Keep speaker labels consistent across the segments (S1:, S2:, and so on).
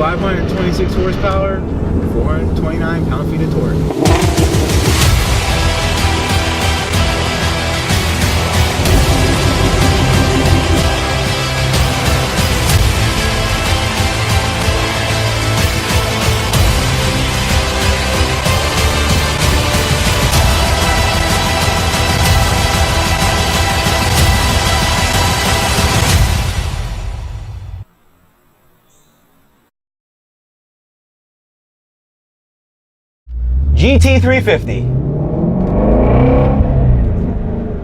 S1: 526 horsepower, 429 pound-feet of torque. GT350.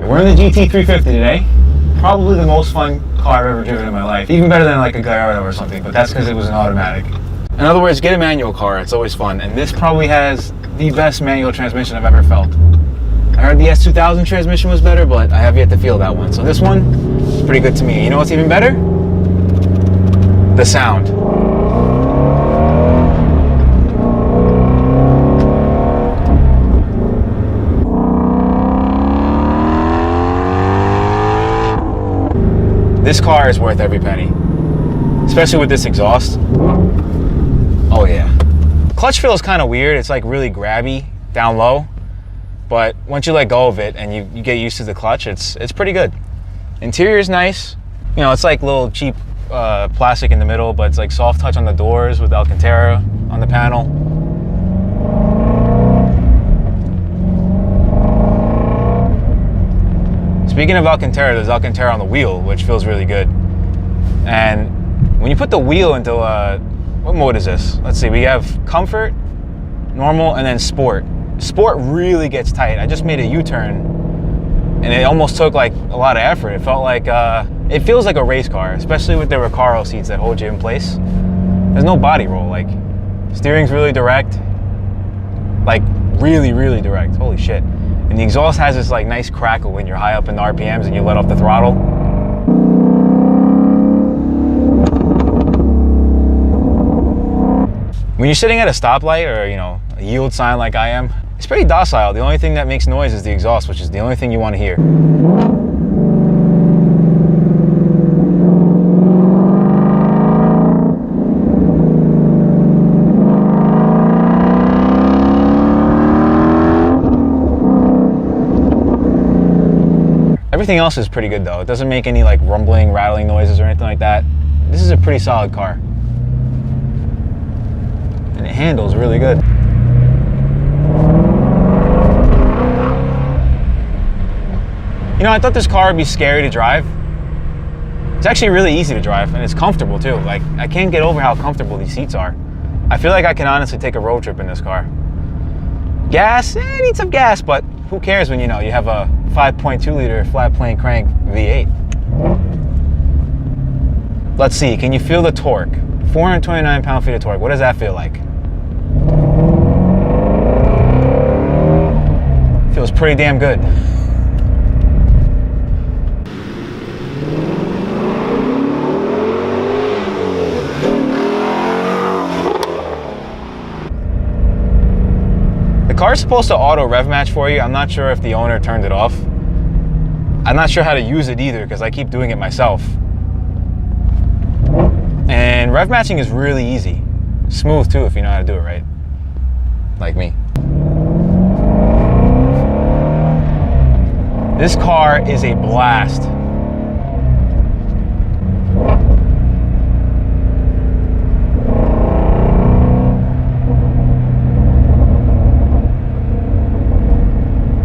S1: We're in the GT350 today. Probably the most fun car I've ever driven in my life. Even better than like a Gallardo or something, but that's because it was an automatic. In other words, get a manual car, it's always fun. And this probably has the best manual transmission I've ever felt. I heard the S2000 transmission was better, but I have yet to feel that one. So this one is pretty good to me. You know what's even better? The sound. This car is worth every penny, especially with this exhaust. Oh yeah. Clutch feel is kind of weird. It's like really grabby down low, but once you let go of it and you get used to the clutch, it's pretty good. Interior is nice. You know, it's like little cheap plastic in the middle, but it's like soft touch on the doors with Alcantara on the panel. Speaking of Alcantara, there's Alcantara on the wheel, which feels really good. And when you put the wheel into, what mode is this? Let's see, we have comfort, normal, and then sport. Sport really gets tight. I just made a U-turn, and it almost took like a lot of effort. It felt like, it feels like a race car, especially with the Recaro seats that hold you in place. There's no body roll, like, steering's really direct. Like, really, really direct, holy shit. And the exhaust has this like nice crackle when you're high up in the RPMs and you let off the throttle. When you're sitting at a stoplight or, you know, a yield sign like I am, it's pretty docile. The only thing that makes noise is the exhaust, which is the only thing you want to hear. Everything else is pretty good though. It doesn't make any like rumbling, rattling noises or anything like that. This is a pretty solid car. And it handles really good. You know, I thought this car would be scary to drive. It's actually really easy to drive and it's comfortable too. Like, I can't get over how comfortable these seats are. I feel like I can honestly take a road trip in this car. Gas, it needs some gas, but who cares when, you know, you have a 5.2 liter flat plane crank V8. Let's see, can you feel the torque? 429 pound-feet of torque, what does that feel like? Feels pretty damn good. The car's supposed to auto rev match for you. I'm not sure if the owner turned it off. I'm not sure how to use it either because I keep doing it myself. And rev matching is really easy. Smooth too if you know how to do it right. Like me. This car is a blast.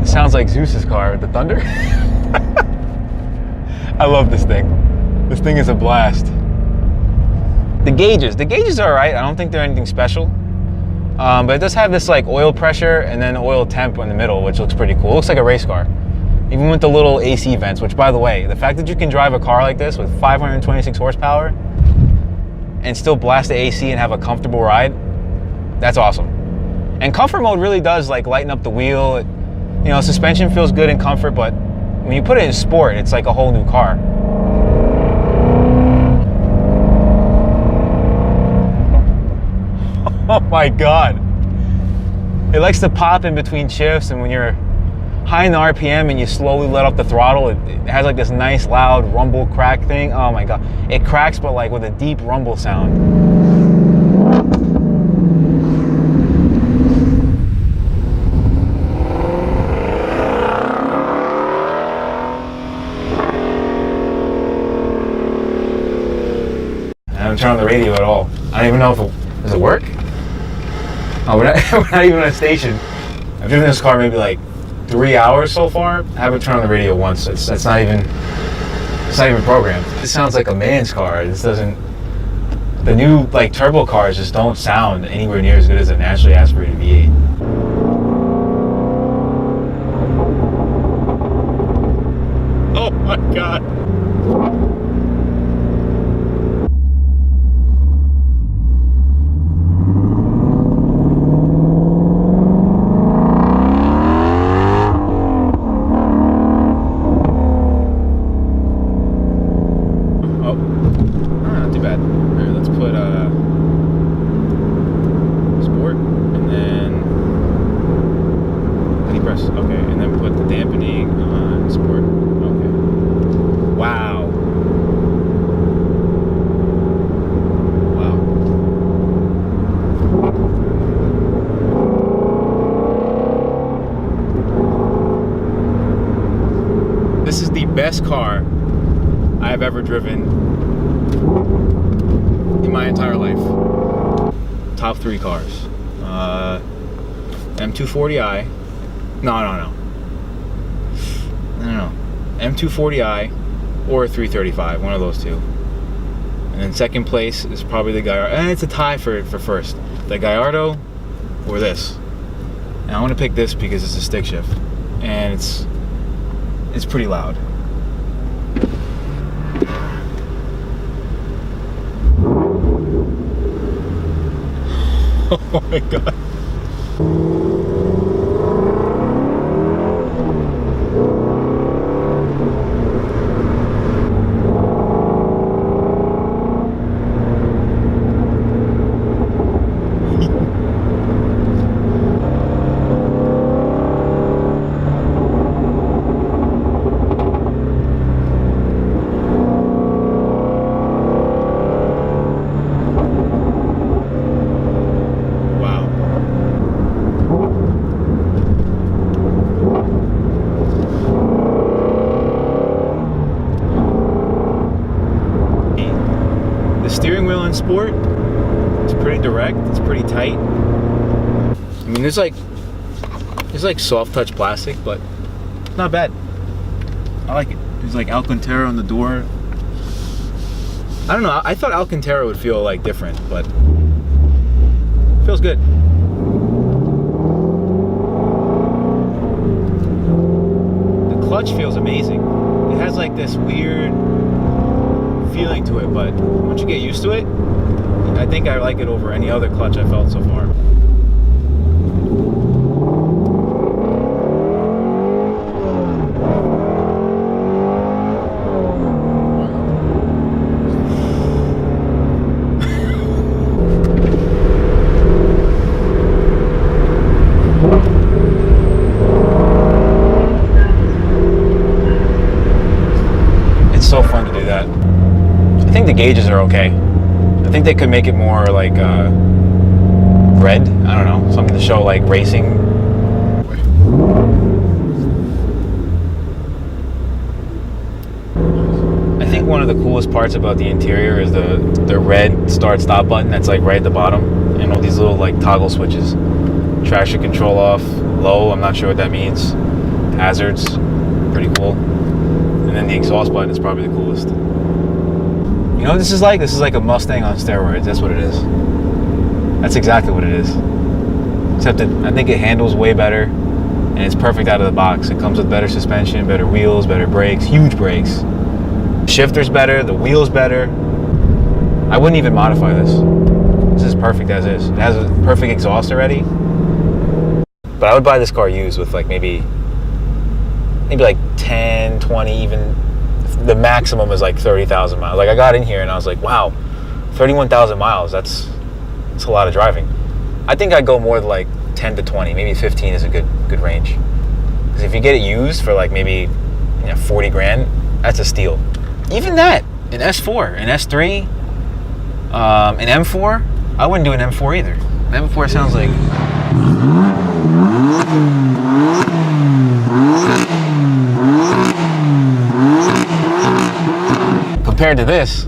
S1: Sounds like Zeus's car with the thunder. I love this thing. This thing is a blast. The gauges are alright. I don't think they're anything special. But it does have this like oil pressure and then oil temp in the middle, which looks pretty cool. It looks like a race car. Even with the little AC vents, which by the way, the fact that you can drive a car like this with 526 horsepower and still blast the AC and have a comfortable ride, that's awesome. And comfort mode really does like lighten up the wheel. You know, suspension feels good in comfort, but when you put it in sport, it's like a whole new car. Oh my God. It likes to pop in between shifts, and when you're high in the RPM and you slowly let off the throttle, it has like this nice loud rumble crack thing. Oh my God. It cracks, but like with a deep rumble sound. to turn on the radio at all. I don't even know if does it work? Oh, we're not even on a station. I've driven this car maybe like 3 hours so far. I haven't turned on the radio once. It's not even programmed. This sounds like a man's car. This doesn't. The new like turbo cars just don't sound anywhere near as good as a naturally aspirated V8. Oh my God. Not too bad. Here, let's put sport and then press. Okay, and then put the dampening on sport. Okay. Wow. Wow. This is the best car I have ever driven in my entire life. Top 3 cars. M240i. No. M240i or 335, one of those two. And then second place is probably the Gallardo. And it's a tie for first. The Gallardo or this. And I want to pick this because it's a stick shift. And it's pretty loud. Oh my God. Steering wheel in sport, it's pretty direct, it's pretty tight. I mean, there's like soft touch plastic, but it's not bad. I like it. There's like Alcantara on the door. I don't know, I thought Alcantara would feel like different, but it feels good. The clutch feels amazing. It has like this weird feeling to it, but once you get used to it, I think I like it over any other clutch I felt so far. It's so fun to do that. I think the gauges are okay. I think they could make it more like red. I don't know, something to show like racing. I think one of the coolest parts about the interior is the red start-stop button that's like right at the bottom, and all these little like toggle switches. Traction control off, low. I'm not sure what that means. Hazards, pretty cool. And then the exhaust button is probably the coolest. You know what this is like? This is like a Mustang on steroids. That's what it is. That's exactly what it is. Except that I think it handles way better, and it's perfect out of the box. It comes with better suspension, better wheels, better brakes, huge brakes. Shifter's better, the wheel's better. I wouldn't even modify this. This is perfect as is. It has a perfect exhaust already. But I would buy this car used with like maybe like 10, 20, even the maximum is like 30,000 miles. Like I got in here and I was like, wow, 31,000 miles. That's a lot of driving. I think I'd go more than like 10 to 20, maybe 15 is a good range. Because if you get it used for like maybe 40 grand, that's a steal. Even that, an S4, an S3, an M4, I wouldn't do an M4 either. An M4 sounds like. Compared to this,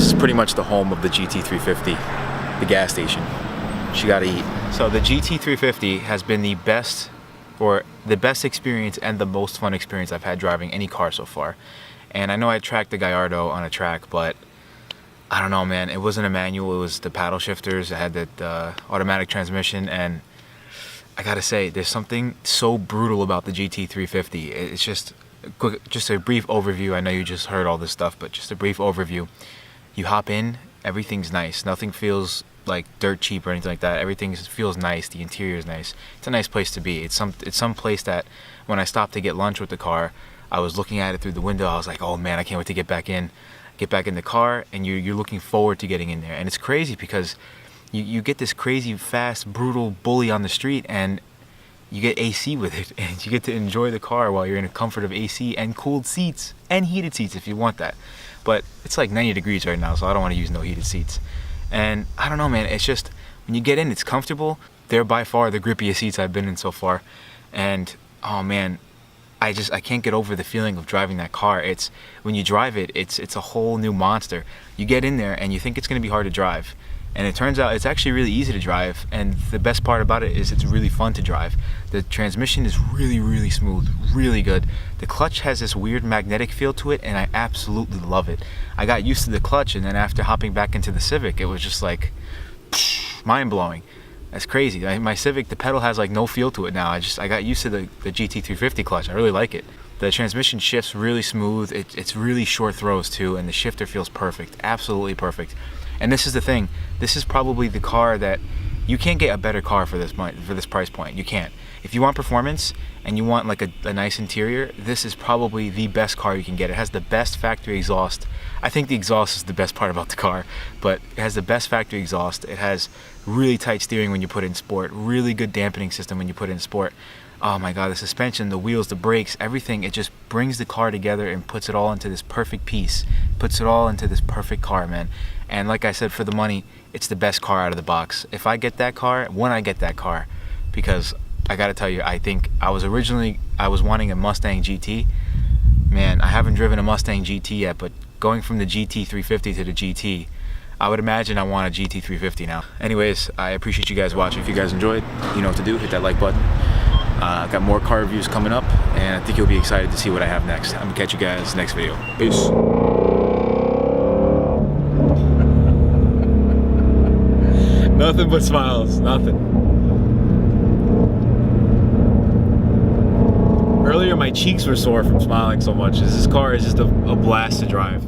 S1: This is pretty much the home of the GT350, the gas station. You gotta eat. So the GT350 has been the best experience and the most fun experience I've had driving any car so far. And I know I tracked the Gallardo on a track, but I don't know, man. It wasn't a manual. It was the paddle shifters. It had the automatic transmission, and I gotta say, there's something so brutal about the GT350. It's just a brief overview. I know you just heard all this stuff, but just a brief overview. You hop in, everything's nice. Nothing feels like dirt cheap or anything like that. Everything feels nice. The interior is nice. It's a nice place to be. It's some place that when I stopped to get lunch with the car, I was looking at it through the window. I was like, oh man, I can't wait to get back in the car, and you're looking forward to getting in there. And it's crazy because you get this crazy fast brutal bully on the street, and you get AC with it, and you get to enjoy the car while you're in the comfort of AC and cooled seats and heated seats if you want that. But it's like 90 degrees right now, so I don't want to use no heated seats. And I don't know, man, it's just, when you get in, it's comfortable. They're by far the grippiest seats I've been in so far. And, oh man, I can't get over the feeling of driving that car. When you drive it, it's a whole new monster. You get in there and you think it's gonna be hard to drive. And it turns out it's actually really easy to drive. And the best part about it is it's really fun to drive. The transmission is really, really smooth, really good. The clutch has this weird magnetic feel to it, and I absolutely love it. I got used to the clutch, and then after hopping back into the Civic, it was just like mind-blowing. That's crazy. My Civic, the pedal has like no feel to it now. I got used to the GT350 clutch. I really like it. The transmission shifts really smooth. It's really short throws too, and the shifter feels perfect, absolutely perfect. And this is the thing. This is probably the car that you can't get a better car for this price point. You can't. If you want performance and you want like a nice interior, this is probably the best car you can get. It has the best factory exhaust. I think the exhaust is the best part about the car, but it has the best factory exhaust. It has really tight steering when you put it in sport, really good dampening system when you put it in sport. Oh my god, the suspension, the wheels, the brakes, everything, it just brings the car together and puts it all into this perfect piece. Puts it all into this perfect car, man. And like I said, for the money, it's the best car out of the box. If I get that car, when I get that car, because I gotta tell you, I think I was wanting a Mustang GT. Man, I haven't driven a Mustang GT yet, but going from the GT350 to the GT, I would imagine I want a GT350 now. Anyways, I appreciate you guys watching. If you guys enjoyed, you know what to do, hit that like button. I've got more car reviews coming up, and I think you'll be excited to see what I have next. I'm gonna catch you guys next video. Peace. Nothing but smiles, nothing. Earlier my cheeks were sore from smiling so much. This car is just a blast to drive.